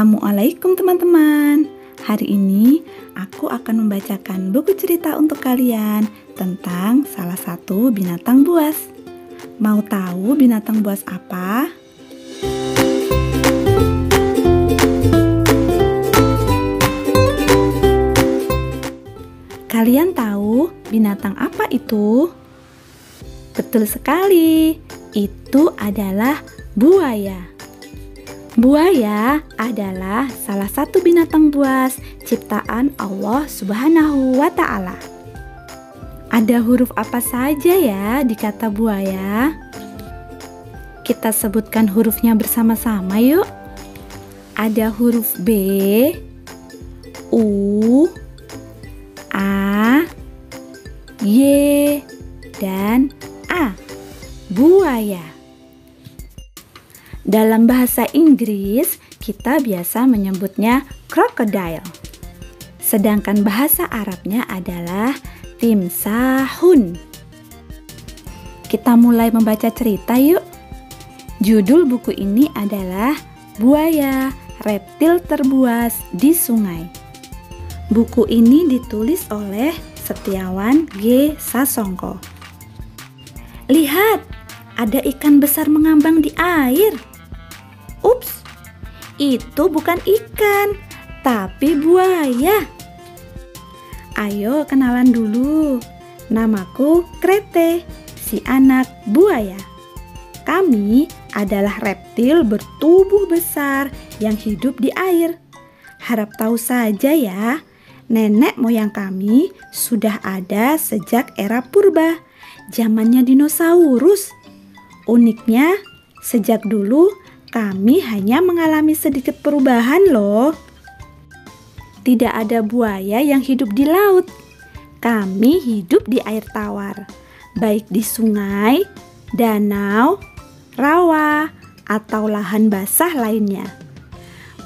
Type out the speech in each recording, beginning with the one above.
Assalamualaikum teman-teman. Hari ini aku akan membacakan buku cerita untuk kalian tentang salah satu binatang buas. Mau tahu binatang buas apa? Kalian tahu binatang apa itu? Betul sekali, itu adalah buaya. Buaya adalah salah satu binatang buas ciptaan Allah Subhanahu wa Ta'ala. Ada huruf apa saja ya di kata buaya? Kita sebutkan hurufnya bersama-sama yuk. Ada huruf B, U, A, Y, dan A. Buaya. Dalam bahasa Inggris, kita biasa menyebutnya crocodile. Sedangkan bahasa Arabnya adalah timsahun. Kita mulai membaca cerita yuk. Judul buku ini adalah Buaya, Reptil Terbuas di Sungai. Buku ini ditulis oleh Setiawan G. Sasongko. Lihat, ada ikan besar mengambang di air. Ups, itu bukan ikan, tapi buaya. Ayo kenalan dulu. Namaku Krete, si anak buaya. Kami adalah reptil bertubuh besar yang hidup di air. Harap tahu saja ya, nenek moyang kami sudah ada sejak era purba, zamannya dinosaurus. Uniknya, sejak dulu kami hanya mengalami sedikit perubahan loh. Tidak ada buaya yang hidup di laut. Kami hidup di air tawar, baik di sungai, danau, rawa, atau lahan basah lainnya.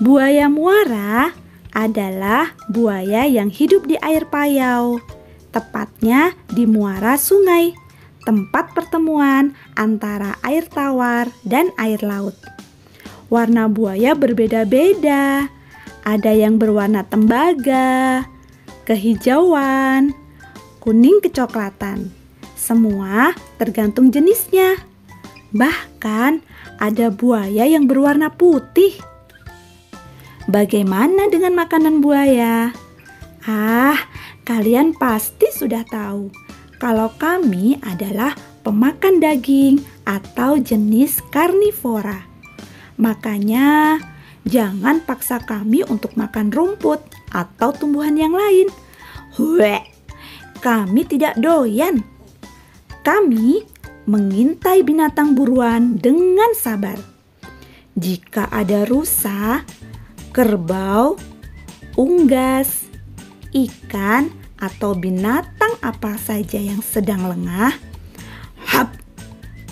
Buaya muara adalah buaya yang hidup di air payau, tepatnya di muara sungai, tempat pertemuan antara air tawar dan air laut. Warna buaya berbeda-beda. Ada yang berwarna tembaga, kehijauan, kuning kecoklatan. Semua tergantung jenisnya. Bahkan ada buaya yang berwarna putih. Bagaimana dengan makanan buaya? Kalian pasti sudah tahu kalau kami adalah pemakan daging atau jenis karnivora. Makanya, jangan paksa kami untuk makan rumput atau tumbuhan yang lain. Kami tidak doyan. Kami mengintai binatang buruan dengan sabar. Jika ada rusa, kerbau, unggas, ikan, atau binatang apa saja yang sedang lengah,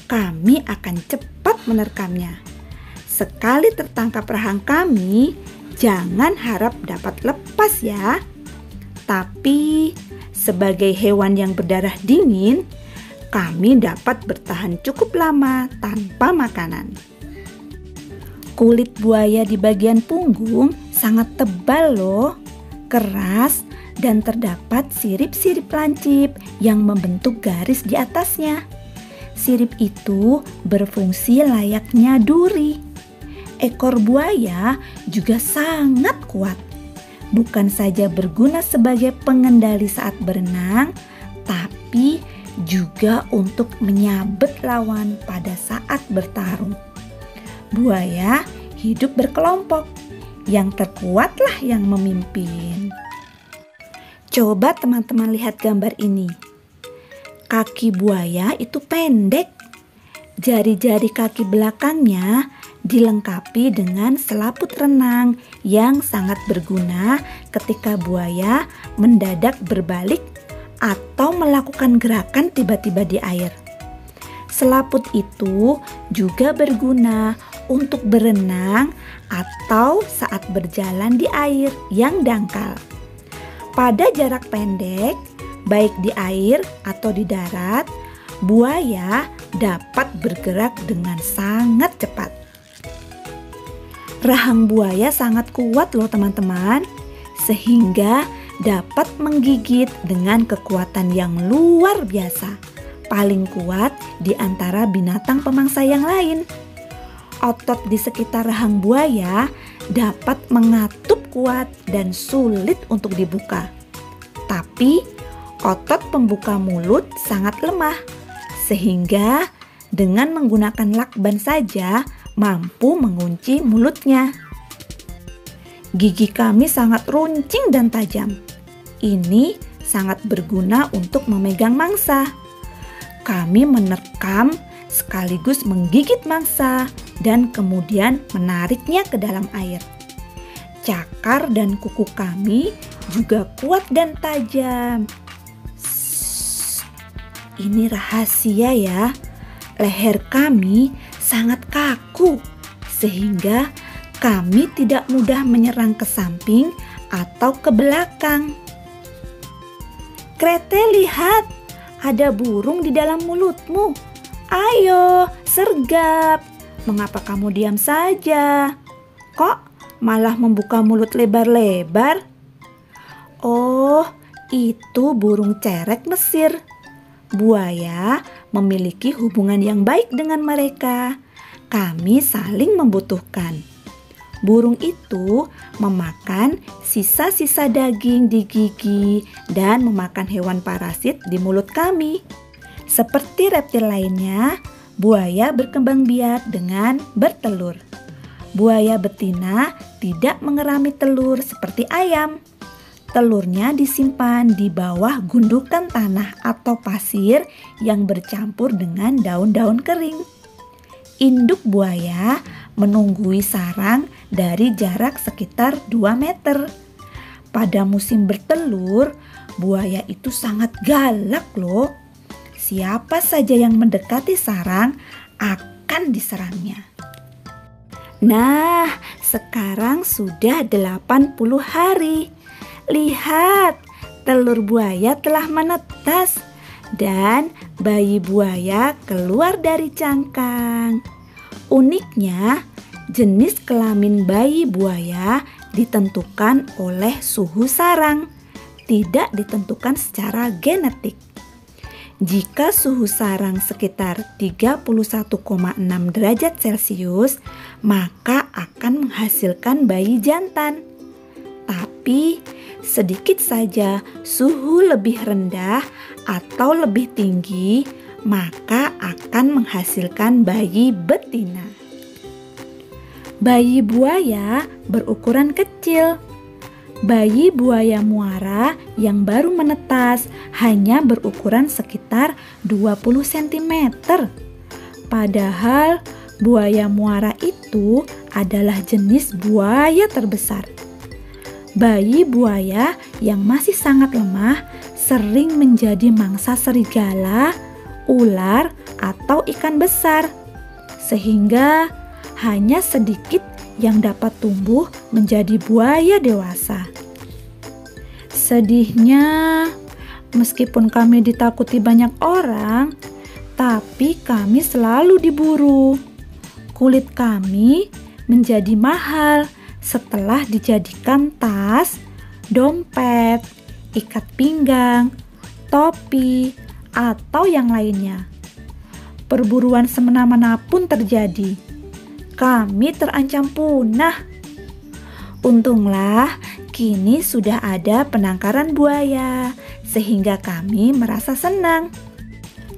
kami akan cepat menerkamnya. Sekali tertangkap rahang kami, jangan harap dapat lepas ya. Tapi sebagai hewan yang berdarah dingin, kami dapat bertahan cukup lama tanpa makanan. Kulit buaya di bagian punggung sangat tebal loh, keras, dan terdapat sirip-sirip lancip yang membentuk garis di atasnya. Sirip itu berfungsi layaknya duri. Ekor buaya juga sangat kuat. Bukan saja berguna sebagai pengendali saat berenang, tapi juga untuk menyabet lawan pada saat bertarung. Buaya hidup berkelompok, yang terkuatlah yang memimpin. Coba teman-teman lihat gambar ini. Kaki buaya itu pendek. Jari-jari kaki belakangnya dilengkapi dengan selaput renang yang sangat berguna ketika buaya mendadak berbalik atau melakukan gerakan tiba-tiba di air. Selaput itu juga berguna untuk berenang atau saat berjalan di air yang dangkal. Pada jarak pendek, baik di air atau di darat, buaya dapat bergerak dengan sangat cepat. Rahang buaya sangat kuat loh teman-teman, sehingga dapat menggigit dengan kekuatan yang luar biasa. Paling kuat di antara binatang pemangsa yang lain. Otot di sekitar rahang buaya dapat mengatup kuat dan sulit untuk dibuka. Tapi otot pembuka mulut sangat lemah, sehingga dengan menggunakan lakban saja mampu mengunci mulutnya. Gigi kami sangat runcing dan tajam. Ini sangat berguna untuk memegang mangsa. Kami menerkam sekaligus menggigit mangsa dan kemudian menariknya ke dalam air. Cakar dan kuku kami juga kuat dan tajam. Ini rahasia ya. Leher kami sangat kaku, sehingga kami tidak mudah menyerang ke samping atau ke belakang. Krete, lihat, ada burung di dalam mulutmu. Ayo, sergap. Mengapa kamu diam saja? Kok malah membuka mulut lebar-lebar? Oh, itu burung cerek Mesir. Buaya memiliki hubungan yang baik dengan mereka. Kami saling membutuhkan. Burung itu memakan sisa-sisa daging di gigi dan memakan hewan parasit di mulut kami. Seperti reptil lainnya, buaya berkembang biak dengan bertelur. Buaya betina tidak mengerami telur seperti ayam. Telurnya disimpan di bawah gundukan tanah atau pasir yang bercampur dengan daun-daun kering. Induk buaya menunggui sarang dari jarak sekitar 2 meter. Pada musim bertelur, buaya itu sangat galak loh. Siapa saja yang mendekati sarang akan diserangnya. Nah, sekarang sudah 80 hari. Lihat, telur buaya telah menetas dan bayi buaya keluar dari cangkang. Uniknya, jenis kelamin bayi buaya ditentukan oleh suhu sarang, tidak ditentukan secara genetik. Jika suhu sarang sekitar 31,6 derajat Celcius, maka akan menghasilkan bayi jantan. Tapi sedikit saja suhu lebih rendah atau lebih tinggi, maka akan menghasilkan bayi betina. Bayi buaya berukuran kecil. Bayi buaya muara yang baru menetas hanya berukuran sekitar 20 cm. Padahal buaya muara itu adalah jenis buaya terbesar. Bayi buaya yang masih sangat lemah sering menjadi mangsa serigala, ular, atau ikan besar, sehingga hanya sedikit yang dapat tumbuh menjadi buaya dewasa. Sedihnya, meskipun kami ditakuti banyak orang, tapi kami selalu diburu. Kulit kami menjadi mahal setelah dijadikan tas, dompet, ikat pinggang, topi, atau yang lainnya. Perburuan semena-mena pun terjadi. Kami terancam punah. Untunglah kini sudah ada penangkaran buaya, sehingga kami merasa senang.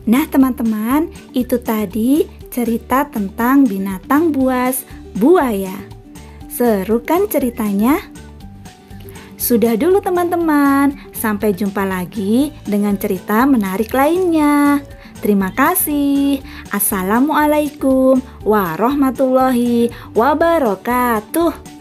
Nah teman-teman, itu tadi cerita tentang binatang buas, buaya. Seru kan ceritanya? Sudah dulu teman-teman, sampai jumpa lagi dengan cerita menarik lainnya. Terima kasih. Assalamualaikum warahmatullahi wabarakatuh.